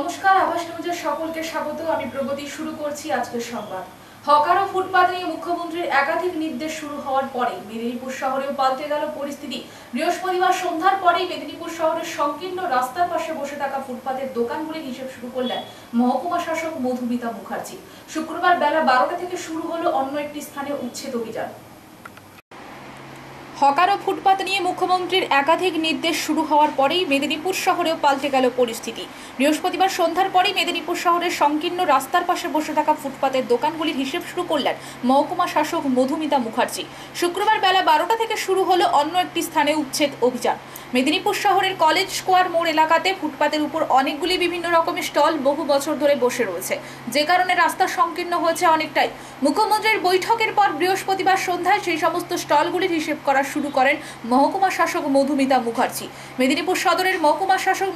নমস্কার, আবাস নিউজের সকলকে স্বাগত। আমি প্রগতি। শুরু করছি আজকের সংবাদ। হকার ও ফুটপাত নিয়ে মুখ্যমন্ত্রীর একাধিক নির্দেশ শুরু হওয়ার পরে মেদিনীপুর শহরেও পাল্টে গেল পরিস্থিতি। বৃহস্পতিবার সন্ধ্যার পরেই মেদিনীপুর শহরের সংকীর্ণ রাস্তার পাশে বসে থাকা ফুটপাতের দোকানগুলির হিসেব শুরু করলেন মহকুমা শাসক মধুমিতা মুখার্জি। শুক্রবার বেলা 12টা থেকে শুরু হলো অন্য একটি স্থানে উচ্ছেদ অভিযান। হকার ও ফুটপাত নিয়ে মুখ্যমন্ত্রীর একাধিক নির্দেশ শুরু হওয়ার পরেই মেদিনীপুর শহরেও পাল্টে গেল পরিস্থিতি। বৃহস্পতিবার সন্ধ্যার পরেই মেদিনীপুর শহরের সংকীর্ণ রাস্তার পাশে বসে থাকা ফুটপাতের দোকানগুলির হিসেব শুরু করলেন মহকুমা শাসক মধুমিতা মুখার্জি। শুক্রবার বেলা 12টা থেকে শুরু হলো অন্য একটি স্থানে উচ্ছেদ অভিযান। মেদিনীপুর শহরের কলেজ স্কোয়ার মোড় এলাকাতে ফুটপাতের উপর অনেকগুলি বিভিন্ন রকমের স্টল বহু বছর ধরে বসে রয়েছে, যে কারণে রাস্তা সংকীর্ণ হয়েছে অনেকটাই। মুখ্যমন্ত্রীর বৈঠকের পর বৃহস্পতিবার সন্ধ্যায় সেই সমস্ত স্টলগুলির হিসেব করা শুরু করেন মহকুমা শাসক মধুমিতা মুখার্জি। মেদিনীপুর সদরের মহকুমা শাসক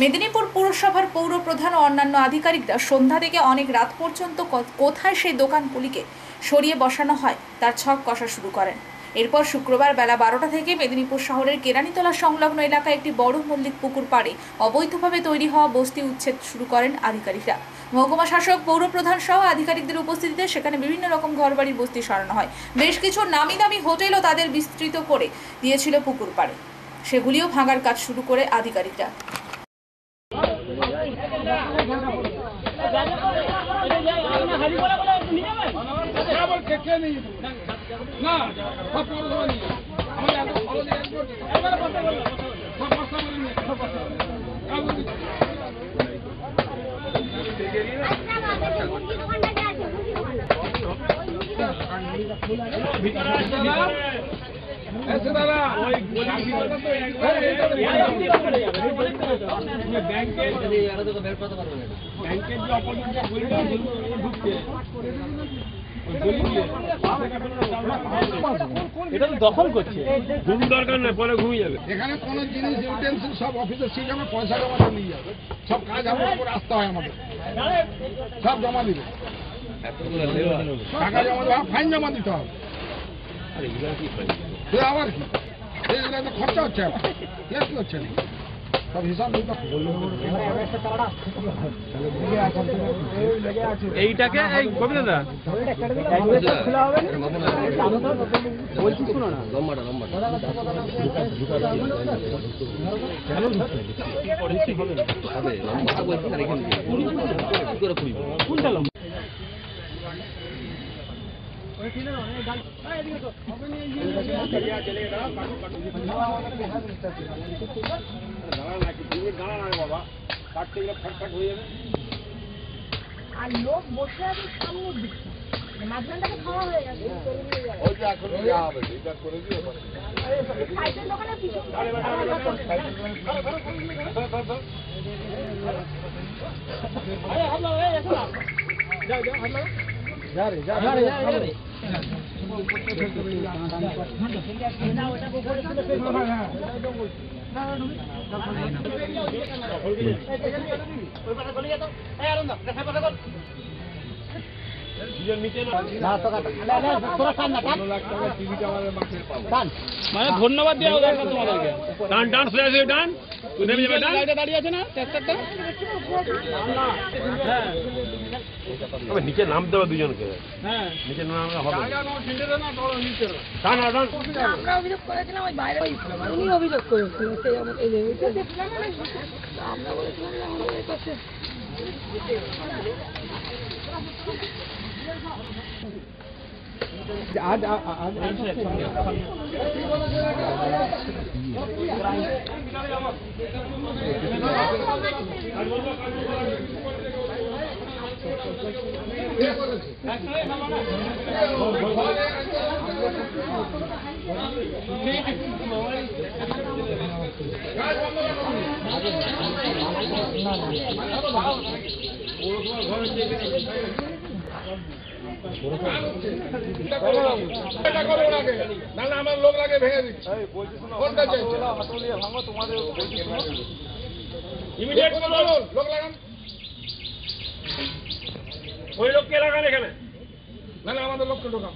মেদিনীপুর পৌরসভার পৌর প্রধান ও অন্যান্য আধিকারিকরা সন্ধ্যা থেকে অনেক রাত পর্যন্ত কোথায় সেই দোকানগুলিকে সরিয়ে বসানো হয় তার ছক কষা শুরু করেন। এরপর শুক্রবার বেলা 12টা থেকে মেদিনীপুর শহরের কেরানীতলা সংলগ্ন এলাকায় একটি বড় মল্লিক পুকুর পাড়ে অবৈধভাবে তৈরি হওয়া বস্তি উচ্ছেদ শুরু করেন আধিকারিকরা। মহকুমা শাসক, পৌর প্রধান সহ আধিকারিকদের উপস্থিতিতে সেখানে বিভিন্ন রকম ঘরবাড়ির বস্তি সরানো হয়। বেশ কিছু নামি দামি হোটেলও তাদের বিস্তৃত করে দিয়েছিল পুকুর পাড়ে, সেগুলিও ভাঙার কাজ শুরু করে আধিকারিকরা। এটা তো দখল করছে, ঘুম দরকার নেই, পরে ঘুমিয়ে যাবে। এখানে কোন জিনিস ইউটেন্সিল সব অফিসে ঠিক আমরা পয়সা জমা নিয়ে যাবে, সব কাজ আমার উপর আসতে হয়, আমাদের সব জমা দিবে, টাকা জমা দেওয়া, ফাইন জমা দিতে হবে। আবার কি খরচা হচ্ছে, আমার কেস হচ্ছে না, সব হিসাব এইটাকে এই কবিতা বলছি, শুনো না, লম্বাটা কোনটা লম্বা? আর লোক বসে আছে সামনের দিকে, মাঝখানটাকে খাওয়া হয়ে গেছে। সাইকেল দোকানের পিছনে মানে ধন্যবাদ দেওয়া দরকার তোমাদেরকে। টান টান সোজা টান, দাঁড়িয়ে আছে না ট্রাক্টরটা, নিচে নামতে হবে দুজনকে। হ্যাঁ, নিচে নামলে হবে। আমরা অভিযোগ করেছিলাম, ওই বাইরে উনি অভিযোগ করেছিলেন, সেই আমাকে আমরা বলেছিলাম আমাদের কাছে আমার লোক লাগে ভেঙে দিচ্ছি, কোনটা চাইছে ইমিডিয়েট লোক লাগান, ওই লোককে লাগান এখানে, না আমাদের লোককে ঢোকান।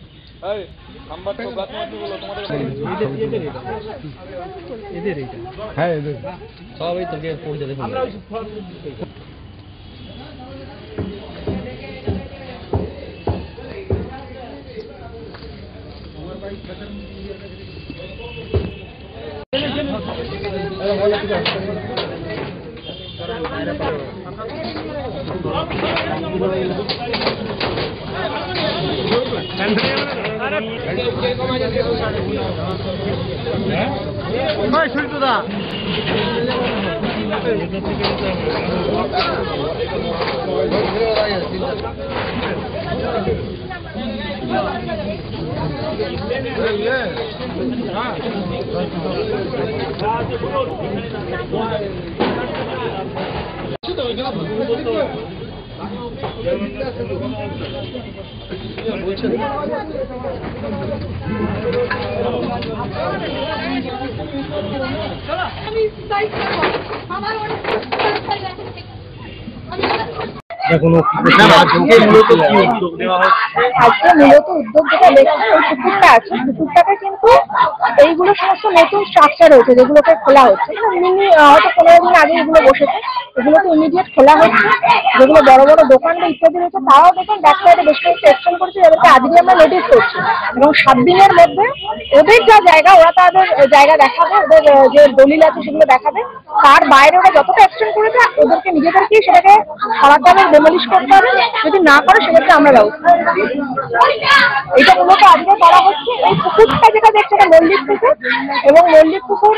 এদের সবাই তোকে পৌঁছে দেখুন। আজকে মূলত উদ্যোগ যেটা দেখছি ওই পুকুরটা আছে, পুকুরটাকে কিন্তু এইগুলো সমস্ত নতুন স্ট্রাকচার হয়েছে যেগুলোকে খোলা হচ্ছে, মিনি হয়তো 15 দিন আগে এগুলো বসেছে, এগুলোকে ইমিডিয়েট খোলা হচ্ছে। যেগুলো বড় বড় দোকান বা ইত্যাদি রয়েছে তারাও দেখুন ব্যাক সাইডে বেশ কয়েকটা এক্সটেন্ড করেছে, যাদেরকে আজকে আমরা নোটিস করছি, এবং 7 দিনের মধ্যে ওদের যা জায়গা ওরা তাদের জায়গা দেখাবে, ওদের যে দলিল আছে সেগুলো দেখাবে, তার বাইরে ওরা যতটা এক্সটেন্ড করেছে ওদেরকে নিজেদেরকেই সেটাকে সরাতে হবে, ডেমলিশ করতে হবে। যদি না করে সেক্ষেত্রে আমরা ব্যবস্থা এটা মূলত আজকে করা হচ্ছে। এই পুকুরটা যেটা দেখছে এটা মল্লিক পুকুর, এবং মল্লিক পুকুর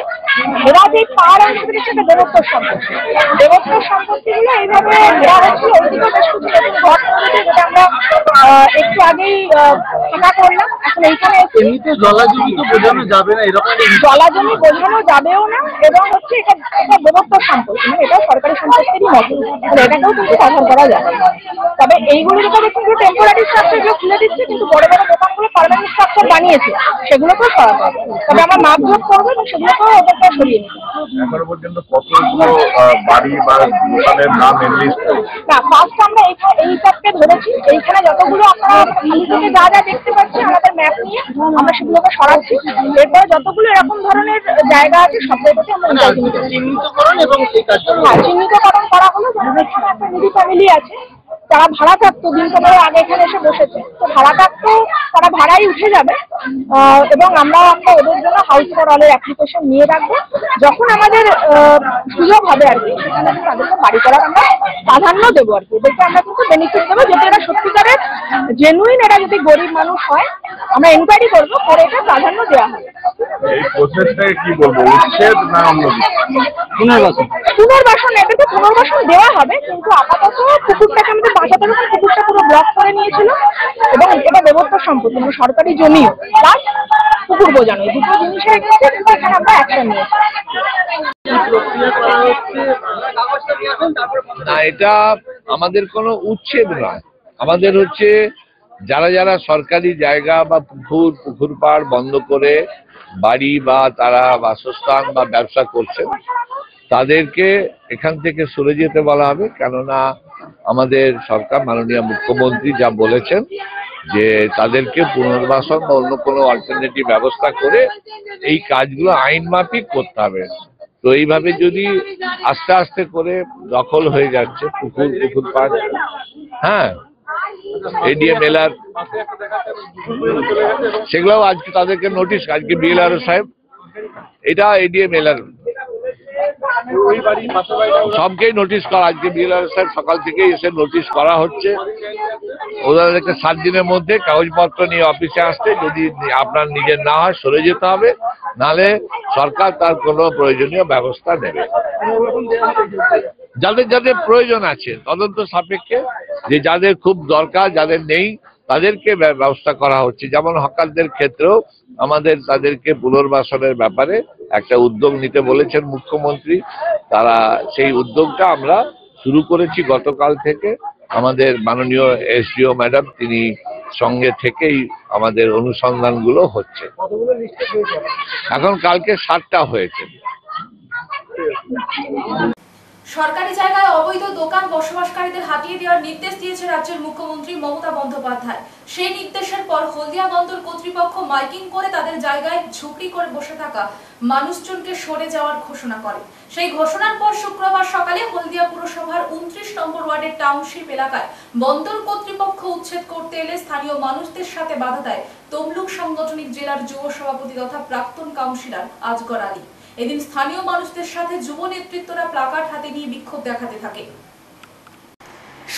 ওরা যে পার অংশ দেখছে এটা দেবোত্তর সম্পত্তি। দেবোত্তর সম্পত্তিগুলো এইভাবে দেওয়া হচ্ছিল। ওইদিকে বেশ কিছু নতুন ঘর করেছে যেটা আমরা একটু আগেই ফাঁকা করলাম। এখন এইখানে এমনিতে জলাজমি তো বোঝানো যাবে না, এরকম জলাজমি বোঝানো যাবেও না, এবং হচ্ছে এটা দেবোত্তর সম্পত্তি, মানে এটা সরকারি সম্পত্তিরই মতো, এটাকেও কিন্তু কভার করা যাবে। তবে এইগুলো যেটা দেখুন যে টেম্পোরারি স্ট্রাকচারগুলো খুলে দিচ্ছে, কিন্তু বড় বড় দোকানগুলো পার্মানেন্ট স্ট্রাকচার বানিয়েছে, সেগুলোকেও সরাতে হবে। তবে আমরা মাপজোক করবো এবং সেগুলোকেও ওদেরকে সরিয়ে নিতে হবে। এখনো পর্যন্ত কতগুলো বাড়ি বা দোকানের নাম এনলিস্ট না, ফার্স্ট আমরা এইটাকে ধরেছি, এইখানে যতগুলো আপনারা খালি থেকে যা যা দেখতে পাচ্ছি আমাদের ম্যাপ নিয়ে আমরা সেগুলোকে সরাচ্ছি। এরপরে যতগুলো এরকম ধরনের জায়গা আছে সব জায়গাতে আমরা চিহ্নিতকরণ এবং সেই কাজগুলো চিহ্নিতকরণ করা হলো। যেমন এখানে একটা নিডি ফ্যামিলি আছে, তারা ভাড়া থাকতো, দিন 15 আগে এখানে এসে বসেছে, তো ভাড়া থাকতো, তারা ভাড়াই উঠে যাবে, এবং আমরা ওদের জন্য হাউস ফর অলের অ্যাপ্লিকেশন নিয়ে রাখবো। যখন আমাদের সুযোগ হবে আর কি, সেখানে তাদেরকে বাড়ি করার আমরা প্রাধান্য দেবো আর কি, এদেরকে আমরা কিন্তু বেনিফিট দেবো। যদি এরা সত্যিকারের জেনুইন, এরা যদি গরিব মানুষ হয়, আমরা এনকোয়ারি করবো, পরে এটা প্রাধান্য দেওয়া হবে। এই প্রসেসটাকে কি বলবো, উচ্ছেদ না অন্য পুনর্বাসন? পুনর্বাসন, এটাকে পুনর্বাসন দেওয়া হবে, কিন্তু আপাতত পুকুরটাকে আমাদের বাঁচাতে হবে। পুকুরটা পুরো ব্লক করে নিয়েছিল, এবং এটা দেবোত্তর সম্পত্তি, মানে সরকারি জমিও প্লাস পুকুর বোঝানো, এই দুটো জিনিসের এগেন্সটে কিন্তু এখানে আমরা অ্যাকশন নিয়েছি। না, এটা আমাদের কোনো উচ্ছেদ নয়, আমাদের হচ্ছে যারা যারা সরকারি জায়গা বা পুকুর পাড় বন্ধ করে বাড়ি বা তারা বাসস্থান বা ব্যবসা করছেন তাদেরকে এখান থেকে সরে যেতে বলা হবে। কেননা আমাদের সরকার, মাননীয় মুখ্যমন্ত্রী যা বলেছেন যে তাদেরকে পুনর্বাসন বা অন্য কোনো অল্টারনেটিভ ব্যবস্থা করে এই কাজগুলো আইন মাফিক করতে হবে। তো এইভাবে যদি আস্তে আস্তে করে দখল হয়ে যাচ্ছে পুকুর পাড়, হ্যাঁ, এডিএম এলআর, সেগুলোও আজকে তাদেরকে নোটিশ, আজকে বিএলআরও সাহেব, এটা এডিএম এলআর সবকেই নোটিশ করা, আজকে বিএলআর সাহেব সকাল থেকে এসে নোটিশ করা হচ্ছে। ওদেরকে 7 দিনের মধ্যে কাগজপত্র নিয়ে অফিসে আসতে, যদি আপনার নিজের না হয় সরে যেতে হবে, নাহলে সরকার তার কোনো প্রয়োজনীয় ব্যবস্থা নেবে। যাদের যাদের প্রয়োজন আছে তদন্ত সাপেক্ষে, যে যাদের খুব দরকার, যাদের নেই তাদেরকে ব্যবস্থা করা হচ্ছে। যেমন হকারদের ক্ষেত্রেও আমাদের তাদেরকে পুনর্বাসনের ব্যাপারে একটা উদ্যোগ নিতে বলেছেন মুখ্যমন্ত্রী, তারা সেই উদ্যোগটা আমরা শুরু করেছি গতকাল থেকে। আমাদের মাননীয় এসডিও ম্যাডাম তিনি সঙ্গে থেকেই আমাদের অনুসন্ধানগুলো হচ্ছে। এখন কালকে 7টা হয়েছে। সরকারি জায়গায় অবৈধ দোকান বসবাসকারীদের হাতিয়ে দেওয়ার নির্দেশ দিয়েছে রাজ্যের মুখ্যমন্ত্রী মমতা বন্দ্যোপাধ্যায়। সেই নির্দেশের পর হলদিয়া বন্দর কর্তৃপক্ষ মাইকিং করে তাদের জায়গায় ঝুপড়ি করে বসে থাকা মানুষজনকে সরে যাওয়ার ঘোষণা করে। সেই ঘোষণার পর শুক্রবার সকালে হলদিয়া পুরসভার 29 নম্বর ওয়ার্ডের টাউনশিপ এলাকায় বন্দর কর্তৃপক্ষ উচ্ছেদ করতে এলে স্থানীয় মানুষদের সাথে বাধা দেয় তমলুক সাংগঠনিক জেলার যুব সভাপতি তথা প্রাক্তন কাউন্সিলর আজগর আলী। এদিন স্থানীয় মানুষদের সাথে যুব নেতৃত্বরা প্লাকার্ড হাতে নিয়ে বিক্ষোভ দেখাতে থাকে।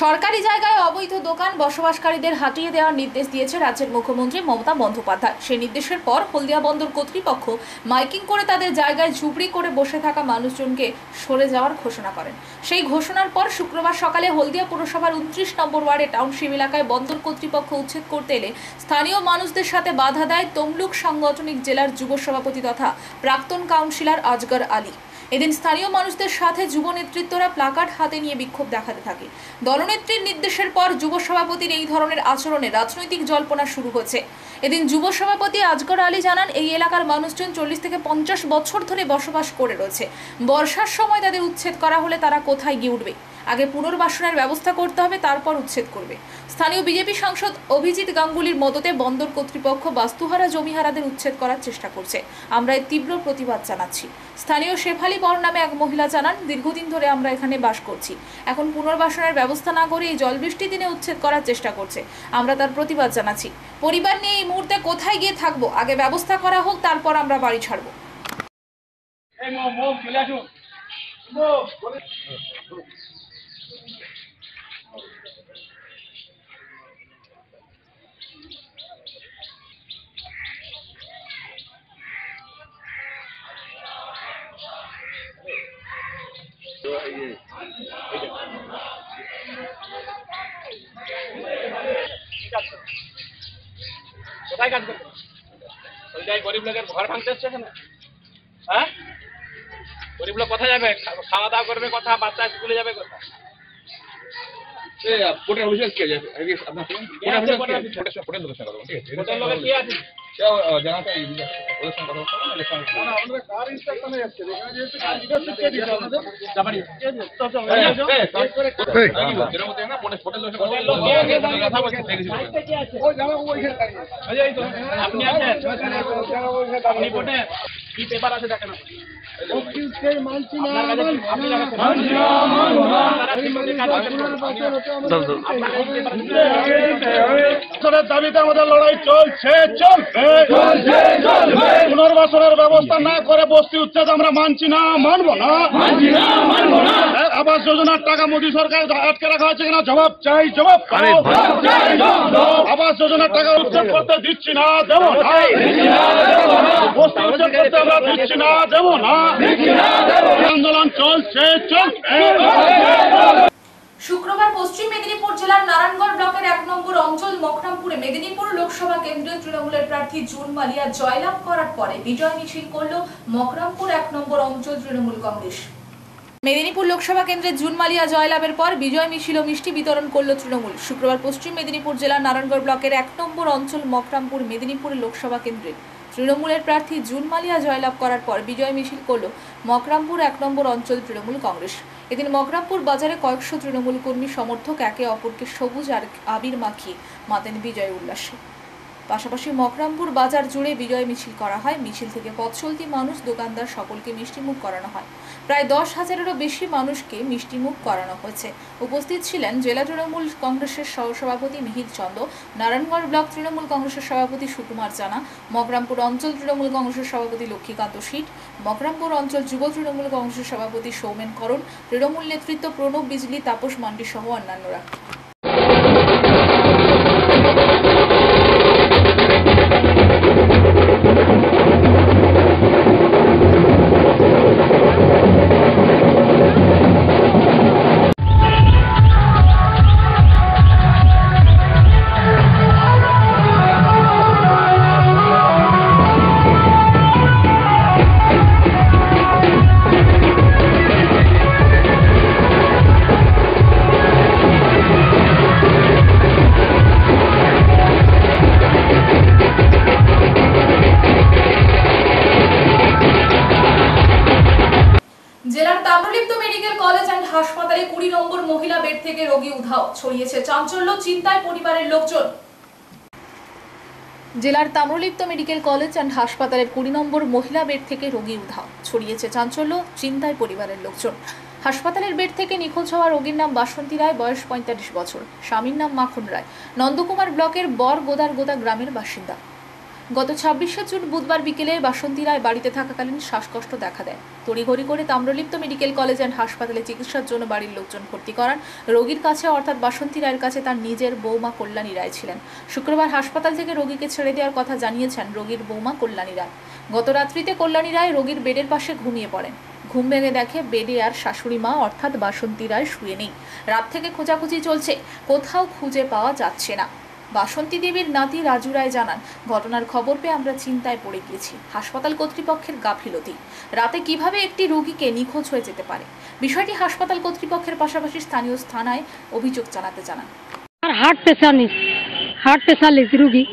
সরকারি জায়গায় অবৈধ দোকান বসবাসকারীদের হাতিয়ে দেওয়ার নির্দেশ দিয়েছে রাজ্যের মুখ্যমন্ত্রী মমতা বন্দ্যোপাধ্যায়। সেই নির্দেশের পর হলদিয়া বন্দর কর্তৃপক্ষ মাইকিং করে তাদের জায়গায় ঝুপড়ি করে বসে থাকা মানুষজনকে সরে যাওয়ার ঘোষণা করেন। সেই ঘোষণার পর শুক্রবার সকালে হলদিয়া পুরসভার 29 নম্বর ওয়ার্ডে টাউনশিপ এলাকায় বন্দর কর্তৃপক্ষ উচ্ছেদ করতে এলে স্থানীয় মানুষদের সাথে বাধা দেয় তমলুক সাংগঠনিক জেলার যুব সভাপতি তথা প্রাক্তন কাউন্সিলর আজগর আলী। এদিন স্থানীয় মানুষদের সাথে যুব নেতৃত্বরা প্লাকার্ড হাতে নিয়ে বিক্ষোভ দেখাতে থাকে। দলনেত্রীর নির্দেশের পর যুব সভাপতির এই ধরনের আচরণে রাজনৈতিক জল্পনা শুরু হয়েছে। এদিন যুব সভাপতি আজগর আলী জানান, এই এলাকার মানুষজন 40 থেকে 50 বছর ধরে বসবাস করে রয়েছে। বর্ষার সময় তাদের উচ্ছেদ করা হলে তারা কোথায় গিয়ে উঠবে? আগে পুনর্বাসনের ব্যবস্থা করতে হবে, তারপর উচ্ছেদ করবে। স্থানীয় বিজেপি সাংসদ অভিজিৎ গাঙ্গুলির মদতে বন্দর কর্তৃপক্ষ বাস্তুহারা জমিহারাদের উচ্ছেদ করার চেষ্টা করছে। আমরা এর তীব্র প্রতিবাদ জানাচ্ছি। স্থানীয় শেফালি বর নামে এক মহিলা জানান, দীর্ঘদিন ধরে আমরা এখানে বাস করছি, এখন পুনর্বাসনের ব্যবস্থা না করে এই জলবৃষ্টি দিনে উচ্ছেদ করার চেষ্টা করছে। আমরা তার প্রতিবাদ জানাচ্ছি। পরিবার নিয়ে এই মুহূর্তে কোথায় গিয়ে থাকবো? আগে ব্যবস্থা করা হোক, তারপর আমরা বাড়ি ছাড়বো। কোথায় কাজ করবে? ওই যাই গরিব লোকের ঘর ভাঙতে এসছে এখানে। হ্যাঁ, গরিব লোক কোথায় যাবে? খাওয়া দাওয়া করবে কোথা? বাচ্চা স্কুলে যাবে কোথা? কোর্টের অফিসিয়াল কে যাবে? আপনার কোর্টের লোকের সঙ্গে কথা বলুন, ঠিক আছে? কোথায় লোকে কি আছে? জানাতে ওদের সঙ্গে কথা বলতে কার ইনস্ট্রাকশনে যাচ্ছে? আপনি আছেন? আপনি কোর্টে কি পেপার আছে দেখেন। দাবিতে আমাদের লড়াই চলছে, চলবে। পুনর্বাসনের ব্যবস্থা না করে বস্তি উচ্ছেদ আমরা মানছি না, মানবো না। আবাস যোজনার টাকা মোদী সরকার আটকে রাখা হয়েছে কিনা জবাব চাই, জবাব। আবাস যোজনার টাকা উচ্ছেদ করতে দিচ্ছি না, দেবো না। বস্তি উচ্ছেদ করতে আমরা দিচ্ছি না, দেবো না। আন্দোলন চলছে, চলছে। শুক্রবার পশ্চিম মেদিনীপুর জেলার নারায়ণগড় ব্লকের 1 নম্বর অঞ্চল মকরামপুরে মেদিনীপুর লোকসভা কেন্দ্রীয় তৃণমূলের প্রার্থী জুন মালিয়া জয়লাভ করার পরে বিজয় মিছিল করল মকরামপুর 1 নম্বর অঞ্চল তৃণমূল কংগ্রেস। মেদিনীপুর লোকসভা কেন্দ্রে জুন মালিয়া জয়লাভের পর বিজয় মিছিল ও মিষ্টি বিতরণ করল তৃণমূল। শুক্রবার পশ্চিম মেদিনীপুর জেলার নারায়ণগড় ব্লকের 1 নম্বর অঞ্চল মকরামপুর মেদিনীপুর লোকসভা কেন্দ্রে তৃণমূলের প্রার্থী জুন মালিয়া জয়লাভ করার পর বিজয় মিছিল করল মকরামপুর 1 নম্বর অঞ্চল তৃণমূল কংগ্রেস। এদিন মকরামপুর বাজারে কয়েকশো তৃণমূল কর্মী সমর্থক একে অপরকে সবুজ আর আবির মাখিয়ে মাতেন বিজয় উল্লাসে। পাশাপাশি মকরামপুর বাজার জুড়ে বিজয় মিছিল করা হয়। মিছিল থেকে পথ চলতি মানুষ, দোকানদার সকলকে মিষ্টিমুখ করানো হয়। প্রায় 10,000-এরও বেশি মানুষকে মিষ্টিমুখ করানো হয়েছে। উপস্থিত ছিলেন জেলা তৃণমূল কংগ্রেসের সহসভাপতি মিহির চন্দ্র, নারায়ণগড় ব্লক তৃণমূল কংগ্রেসের সভাপতি সুকুমার জানা, মকরামপুর অঞ্চল তৃণমূল কংগ্রেসের সভাপতি লক্ষ্মীকান্ত শীট, মকরামপুর অঞ্চল যুব তৃণমূল কংগ্রেসের সভাপতি সৌমেন করণ, তৃণমূল নেতৃত্ব প্রণব বিজলি, তাপস মান্ডি সহ অন্যান্যরা। হাসপাতালে 20 নম্বর মহিলা বেড থেকে রোগী উধাও, ছড়িয়েছে চাঞ্চল্য, চিন্তায় পরিবারের লোকজন। জেলার তাম্রলিপ্ত মেডিকেল কলেজ অ্যান্ড হাসপাতালের 20 নম্বর মহিলা বেড থেকে রোগী উধাও, ছড়িয়েছে চাঞ্চল্য, চিন্তায় পরিবারের লোকজন। হাসপাতালের বেড থেকে নিখোঁজ হওয়া রোগীর নাম বাসন্তী রায়, বয়স 45 বছর, স্বামীর নাম মাখন রায়, নন্দকুমার ব্লকের বরগোদারগোদা গ্রামের বাসিন্দা। গত 26শে জুন বুধবার বিকেলে বাসন্তী রায় বাড়িতে থাকাকালীন শ্বাসকষ্ট দেখা দেয়। তড়িঘড়ি করে তাম্রলিপ্ত মেডিকেল কলেজ অ্যান্ড হাসপাতালে চিকিৎসার জন্য বাড়ির লোকজন ভর্তি করান। রোগীর কাছে অর্থাৎ বাসন্তী রায়ের কাছে তার নিজের বৌমা কল্যাণী রায় ছিলেন। শুক্রবার হাসপাতাল থেকে রোগীকে ছেড়ে দেওয়ার কথা জানিয়েছেন রোগীর বৌমা কল্যাণী রায়। গত রাত্রিতে কল্যাণী রায় রোগীর বেডের পাশে ঘুমিয়ে পড়েন। ঘুম ভেঙে দেখে বেডে আর শাশুড়ি মা অর্থাৎ বাসন্তী রায় শুয়ে নেই। রাত থেকে খোঁজাখুঁজি চলছে, কোথাও খুঁজে পাওয়া যাচ্ছে না। বাসন্তী দেবীর নাতি রাজু রায় জানান, ঘটনার খবর পেয়ে আমরা চিন্তায় পড়ে গিয়েছি। হাসপাতাল কর্তৃপক্ষের গাফিলতি, রাতে কিভাবে একটি রোগীকে নিখোঁজ হয়ে যেতে পারে। বিষয়টি হাসপাতাল কর্তৃপক্ষের পাশাপাশি স্থানীয় থানায় অভিযোগ জানাতে জানান। আর হার্ট স্পেশালিস্ট রুগী,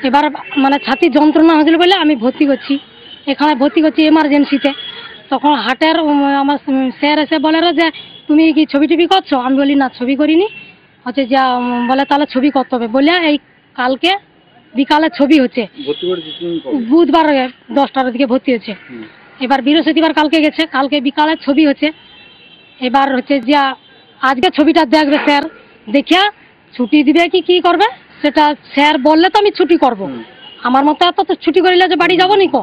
এবার মানে ছাতির যন্ত্রণা হয়েছিল বলে আমি এখানে ভর্তি করছি এমার্জেন্সিতে। তখন হার্টের আমার স্যার এসে বলে যে তুমি কি ছবি টবি করছো? আমি বলি না, ছবি করিনি। হচ্ছে যা বলে তাহলে ছবি করতে হবে বলে এই কালকে বিকালে ছবি হচ্ছে, বুধবার 10টার দিকে ভর্তি হচ্ছে। এবার বৃহস্পতিবার কালকে গেছে, কালকে বিকালে ছবি হচ্ছে। এবার হচ্ছে যে আজকে ছবিটা দেখবে স্যার, দেখিয়া ছুটি দিবে কি করবে সেটা স্যার বললে তো আমি ছুটি করব। আমার মতো এত তো ছুটি করিলে যে বাড়ি যাবো নিকো,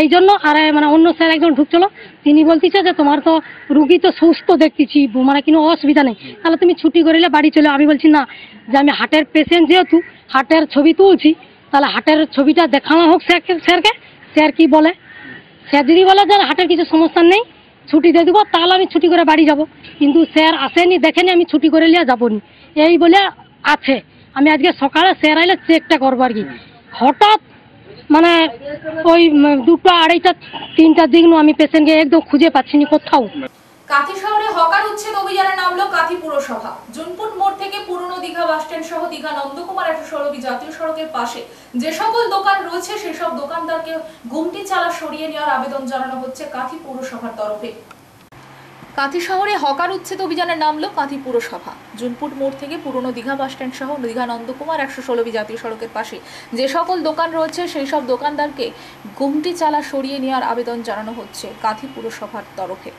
এই জন্য। আর মানে অন্য স্যার একজন ঢুকছিল, তিনি বলতেছে যে তোমার তো রুগী তো সুস্থ দেখতেছি, মানে কোনো অসুবিধা নেই, তাহলে তুমি ছুটি করিলে বাড়ি চলে। আমি বলছি না, যে আমি হার্টের পেশেন্ট, যেহেতু হার্টের ছবি তুলছি, তাহলে হার্টের ছবিটা দেখানো হোক স্যারকে। স্যার কি বলে, স্যার যদি বলে যে হার্টের কিছু সমস্যা নেই, ছুটি দিয়ে দেবো, তাহলে আমি ছুটি করে বাড়ি যাব। কিন্তু স্যার আসেনি, দেখেনি, আমি ছুটি করে নিয়ে যাবো নি, এই বলে আছে। আমি আজকে সকালে স্যার আইলে চেকটা করবো আর কি। হঠাৎ মানে ওই 2টা, 2:30, 3টার দিক আমি পেশেন্টকে একদম খুঁজে পাচ্ছি না কোথাও। কাঁথি শহরে হকার উচ্ছেদ অভিযানে নামলো কাঁথি পুরসভা। জুনপুট মোড় থেকে পুরনো দীঘা বাসস্ট্যান্ড সহ দীঘা নন্দকুমার 116 জাতীয় সড়কের পাশে যে সকল দোকান রয়েছে সেসব দোকানদারকে গুমটি চালা সরিয়ে নেওয়ার আবেদন জানানো হচ্ছে কাঁথি পুরসভার তরফে। কাঁথি শহরে হকার উচ্ছেদ অভিযানে নামলো কাঁথি পুরসভা। জুনপুট মোড় থেকে পুরনো দীঘা বাসস্ট্যান্ড সহ দীঘা নন্দকুমার 116 জাতীয় সড়কের পাশে যে সকল দোকান রয়েছে সেই সব দোকানদারকে গুমটি চালা সরিয়ে নেওয়ার আবেদন জানানো হচ্ছে কাঁথি পুরসভার তরফে।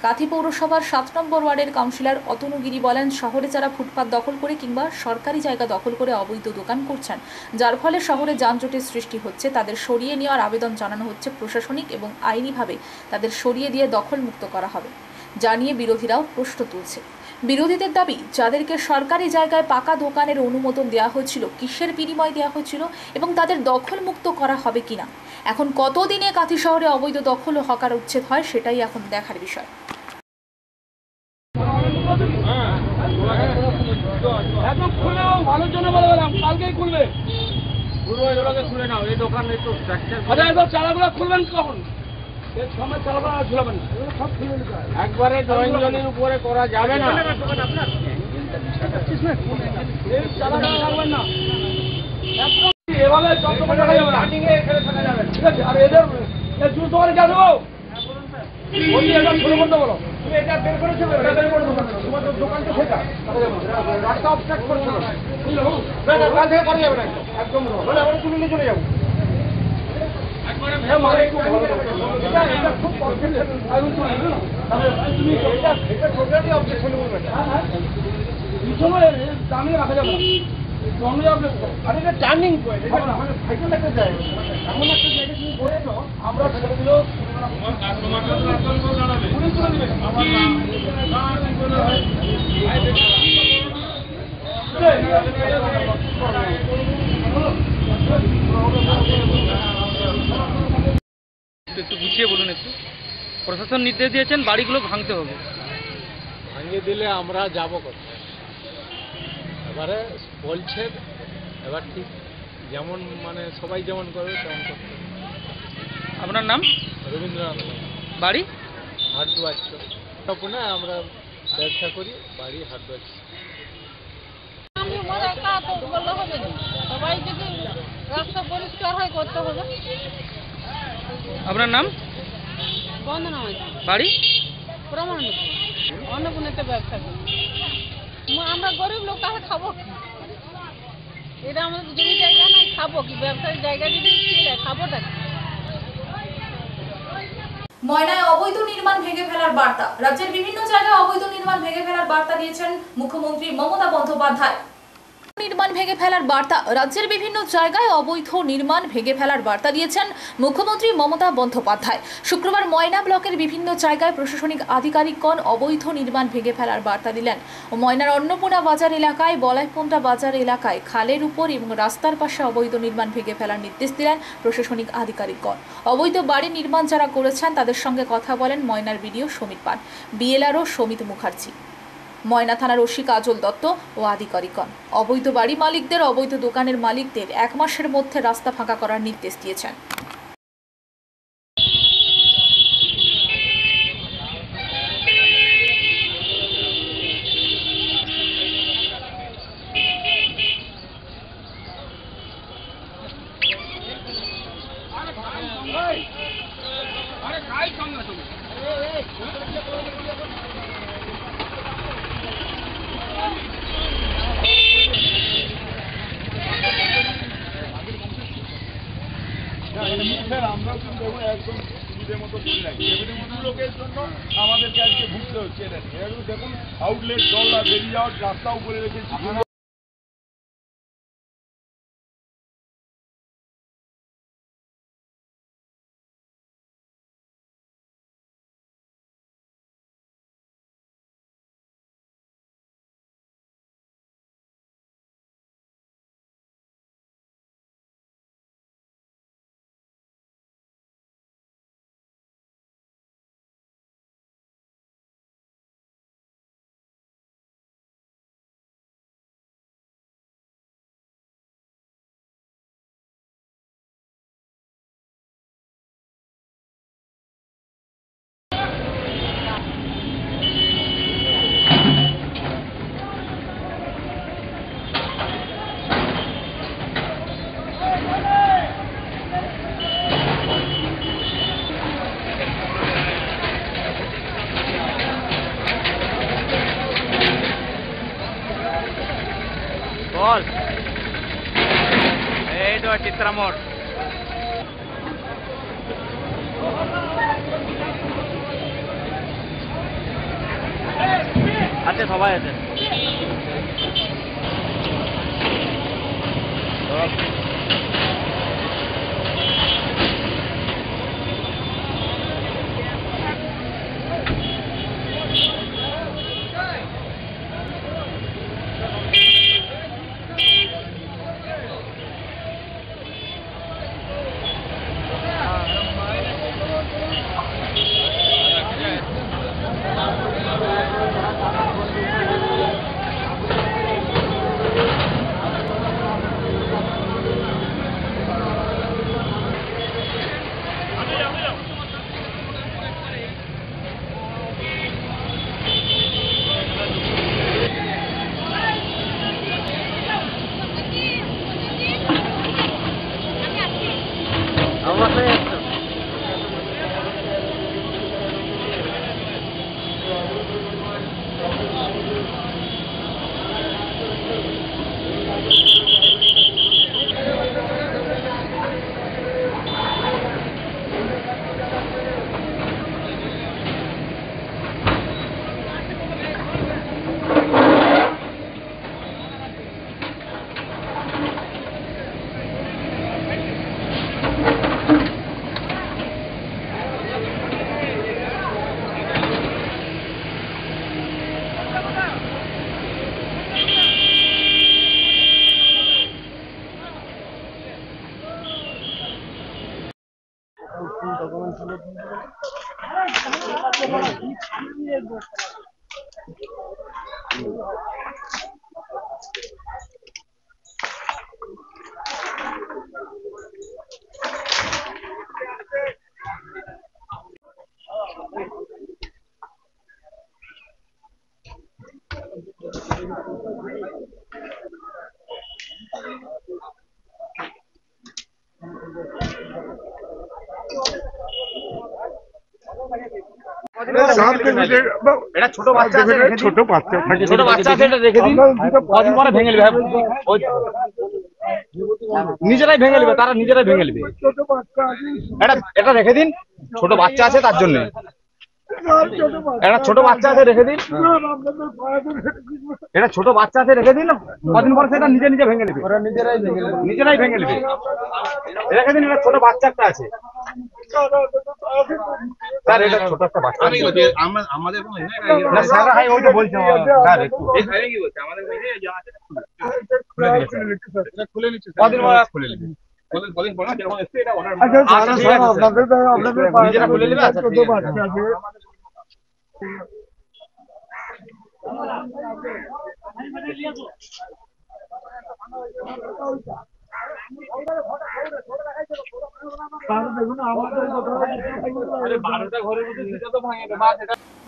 কাঁথি পৌরসভার 7 নম্বর ওয়ার্ডের কাউন্সিলর অতনু গিরি বলেন, শহরে যারা ফুটপাত দখল করে কিংবা সরকারি জায়গা দখল করে অবৈধ দোকান করছেন, যার ফলে শহরে যানজটের সৃষ্টি হচ্ছে, তাদের সরিয়ে নেওয়ার আবেদন জানানো হচ্ছে। প্রশাসনিক এবং আইনিভাবে তাদের সরিয়ে দিয়ে দখল মুক্ত করা হবে, জানিয়ে বিরোধীরাও প্রশ্ন তুলছে। বিরোধীদের দাবি, যাদেরকে সরকারি জায়গায় পাকা দোকানের অনুমোদন দেওয়া হয়েছিল, কিসের বিনিময় দেওয়া হয়েছিল এবং তাদের দখল মুক্ত করা হবে কিনা। এখন কতদিনে কাঁথি শহরে অবৈধ দখল ও হকার উচ্ছেদ হয় সেটাই এখন দেখার বিষয়। একদম খুলে নাও, ভালোর জন্য বলে গেলাম, কালকেই খুলবে। খুলে নাও, এই দোকান একটু চালাগুলো খুলবেন কখন? এর সময় চালাগুলো ঝুলাবেন না, সব খুলে নিতে হবে। একবারে জয়েন্টজনের উপরে করা যাবে না, এই চালাগুলো রাখবেন না, একদম এভাবে চন্দ্রকোনা রাখা যাবে না, এখানে থাকা যাবে না, ঠিক আছে? আর এদের জুস দোকানে যা দেবো ওই একদম ছোটো করতে বলো, তুমি এটা বের করেছো, এটা বের করে দেবো, তোমার দোকানটা সেটা রাস্তা অবস্ট্রাক্ট করছো না, কাল থেকে করা যাবে না, একদম বলে আমরা তুলে নিয়ে চলে যাবো। খুব তুমি এটা টোটালি অবজেকশন বলবে, দামি রাখা যাবে না, আর এটা টার্নিং পয়েন্ট, সাইকেল একটা জায়গা, এমন একটা জায়গা তুমি বলেছ, আমরা সেগুলো একটু গুছিয়ে বলুন। একটু প্রশাসন নির্দেশ দিয়েছেন বাড়িগুলো ভাঙতে হবে, ভাঙিয়ে দিলে আমরা যাবো কোথায়? এবারে বলছেন, এবার ঠিক যেমন মানে সবাই যেমন করবে তেমন করতে হবে। আপনার নাম? রবীন্দ্রনাথ। বাড়ি? হাটদুয়ার। তখন আমরা ব্যবসা করি, বাড়ি হাটদুয়ার। সবাই যদি রাস্তা পরিষ্কার হয় করতে হবে। আপনার নাম? বন্দনা। বাড়ি? প্রমাণ। অন্নপূর্ণাতে ব্যবসা করি। আমরা গরিব লোক, তাহলে খাবো কি? এটা আমাদের জমি জায়গা নাই, খাবো কি? ব্যবসার জায়গা যদি ছিল, খাবোটা কি? ময়নায় অবৈধ নির্মাণ ভেঙে ফেলার বার্তা। রাজ্যের বিভিন্ন জায়গায় অবৈধ নির্মাণ ভেঙে ফেলার বার্তা দিয়েছেন মুখ্যমন্ত্রী মমতা বন্দ্যোপাধ্যায়। নির্মাণ ভেঙে ফেলার বার্তা। রাজ্যের বিভিন্ন জায়গায় অবৈধ নির্মাণ ভেঙে ফেলার বার্তা দিয়েছেন মুখ্যমন্ত্রী মমতা বন্দ্যোপাধ্যায়। শুক্রবার ময়না ব্লকের বিভিন্ন জায়গায় প্রশাসনিক আধিকারিকগণ অবৈধ নির্মাণ ভেঙে ফেলার বার্তা দিলেন। ময়নার অন্নপূর্ণা বাজার এলাকায়, বলাইপন্টা বাজার এলাকায় খালের উপর এবং রাস্তার পাশে অবৈধ নির্মাণ ভেঙে ফেলার নির্দেশ দিলেন প্রশাসনিক আধিকারিকগণ। অবৈধ বাড়ি নির্মাণ যারা করেছেন তাদের সঙ্গে কথা বলেন ময়নার বিডিও সমীর পান, বিএলআরও সমিত মুখার্জি, ময়না থানার ওসি কাজল দত্ত ও আধিকারিকগণ। অবৈধ বাড়ি মালিকদের, অবৈধ দোকানের মালিকদের 1 মাসের মধ্যে রাস্তা ফাঁকা করার নির্দেশ দিয়েছেন। আমরাও কিন্তু একদম সুবিধের মতো করি নাই, লোকের জন্য আমাদেরকে আজকে ভুগতে হচ্ছে। দেখুন আউটলেট জল বেরিয়ে যাওয়ার রাস্তাও করে রেখেছি। বল এই তো চিত্রামোড় আছে, সবাই আছে। এটা ছোট বাচ্চা আছে, ছোট বাচ্চা থাকে, ছোট বাচ্চা আছে, এটা রেখে দিন, কদিন পরে ভেঙে নেবে, নিজেরাই ভেঙে নেবে, তারা নিজেরাই ভেঙে নেবে, এটা রেখে দিন, ছোট বাচ্চা আছে তার জন্য, এটা ছোট বাচ্চা আছে রেখে দিন, এটা ছোট বাচ্চা আছে রেখে দিন, কদিন পরে সেটা নিজে নিজে ভেঙে নেবে, নিজেরাই ভেঙে নেবে, রেখে দিন, এটা ছোট বাচ্চা একটা আছে স্যার, এটা ছোট একটা বাচ্চা আমাদের না স্যার, হাই ওইটা বলছি স্যার, খুলে নিচ্ছে কদিন পরে খুলে নেবে, কদিন পরে যখন এসে এটা অর্ডার, আচ্ছা স্যার আপনাদের নিজেরা খুলে নেবে, আচ্ছা ছোট বাচ্চা আছে।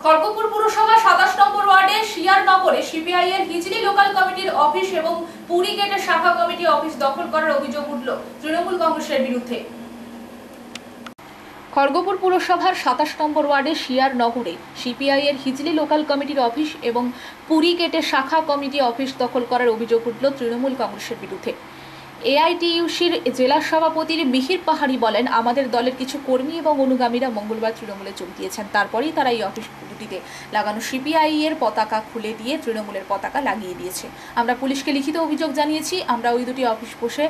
খড়গপুর পুরসভা 27 নম্বর ওয়ার্ডে শিয়ারনগরে সিপিআই এর হিজলি লোকাল কমিটির অফিস এবং পুরী গেটের শাখা কমিটি অফিস দখল করার অভিযোগ উঠল তৃণমূল কংগ্রেসের বিরুদ্ধে। খড়গপুর পুরসভার 27 নম্বর ওয়ার্ডে শিয়ারনগরে সিপিআই এর হিজলি লোকাল কমিটির অফিস এবং পুরী গেটের শাখা কমিটি অফিস দখল করার অভিযোগ উঠল তৃণমূল কংগ্রেসের বিরুদ্ধে। এআইটিইউসির জেলা সভাপতির মিহির পাহাড়ি বলেন, আমাদের দলের কিছু কর্মী এবং অনুগামীরা মঙ্গলবার তৃণমূলে যোগ দিয়েছেন, তারপরেই তারা এই অফিস দুটিতে লাগানো সিপিআই এর পতাকা খুলে দিয়ে তৃণমূলের পতাকা লাগিয়ে দিয়েছে। আমরা পুলিশকে লিখিত অভিযোগ জানিয়েছি, আমরা ওই দুটি অফিস বসে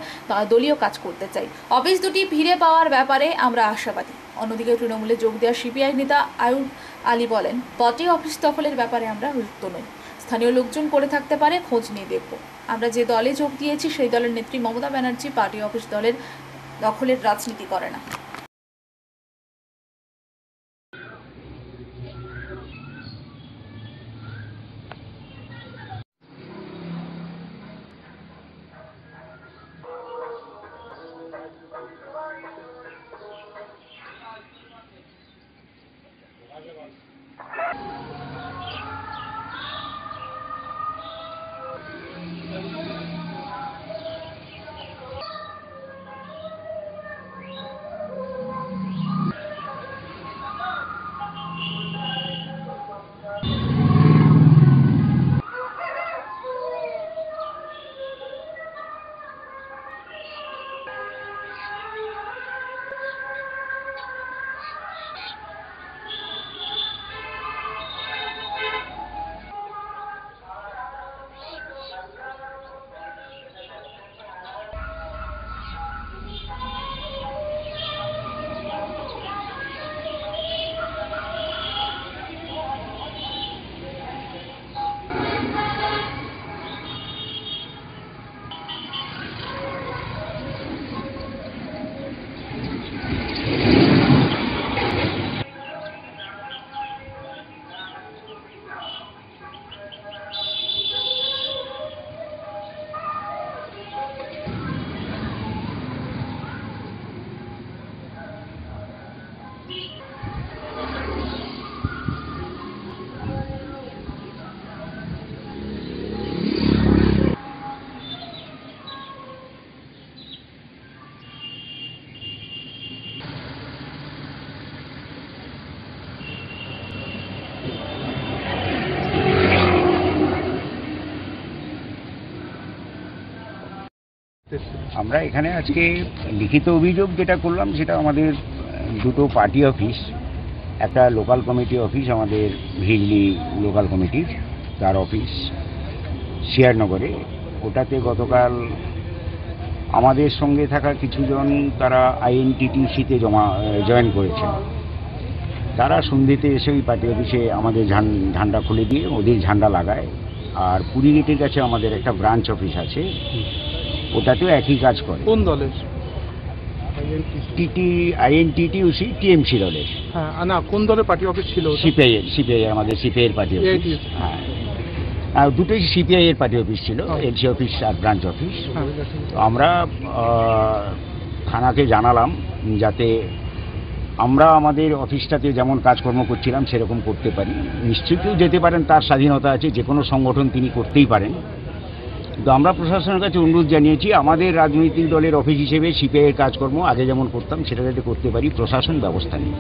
দলীয় কাজ করতে চাই। অফিস দুটি ফিরে পাওয়ার ব্যাপারে আমরা আশাবাদী। অন্যদিকে তৃণমূলে যোগ দেওয়া সিপিআই নেতা আয়ুব আলী বলেন, বটে অফিস দখলের ব্যাপারে আমরা যুক্ত নই, স্থানীয় লোকজন করে থাকতে পারে, খোঁজ নিয়ে দেখব। আমরা যে দলে যোগ দিয়েছি সেই দলের নেত্রী মমতা ব্যানার্জি পার্টি অফিস দখলের রাজনীতি করে না। আমরা এখানে আজকে লিখিত অভিযোগ যেটা করলাম সেটা আমাদের দুটো পার্টি অফিস, একটা লোকাল কমিটি অফিস আমাদের হিজলি লোকাল কমিটির, তার অফিস শিয়ারনগরে, ওটাতে গতকাল আমাদের সঙ্গে থাকা কিছুজন তারা আইএনটিটিউসিতে জয়েন করেছেন। তারা সন্ধ্যেতে এসে ওই পার্টি অফিসে আমাদের ঝান্ডা খুলে দিয়ে ওদের ঝান্ডা লাগায়। আর পুরী গেটের কাছে আমাদের একটা ব্রাঞ্চ অফিস আছে, ওটাতেও একই কাজ করে। কোন দলের? আইএনটিটিউসি টিএমসি দলের। হ্যাঁ, না কোন দলের পার্টি অফিস ছিল? সিপিআই আমাদের সিপিআই এর পার্টি অফিস। হ্যাঁ, আর দুটোই সিপিআই এর পার্টি অফিস ছিল, এলসি অফিস আর ব্রাঞ্চ অফিস। তো আমরা থানাকে জানালাম যাতে আমরা আমাদের অফিসটাতে যেমন কাজকর্ম করছিলাম সেরকম করতে পারি। নিশ্চয়ই কেউ যেতে পারেন, তার স্বাধীনতা আছে, যে কোনো সংগঠন তিনি করতেই পারেন। তো আমরা প্রশাসনের কাছে অনুরোধ জানিয়েছি আমাদের রাজনৈতিক দলের অফিস হিসেবে সিপিআই এর কাজকর্ম আগে যেমন করতাম সেটা যাতে করতে পারি, প্রশাসন ব্যবস্থা নেই।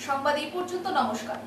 সংবাদ এই পর্যন্ত, নমস্কার।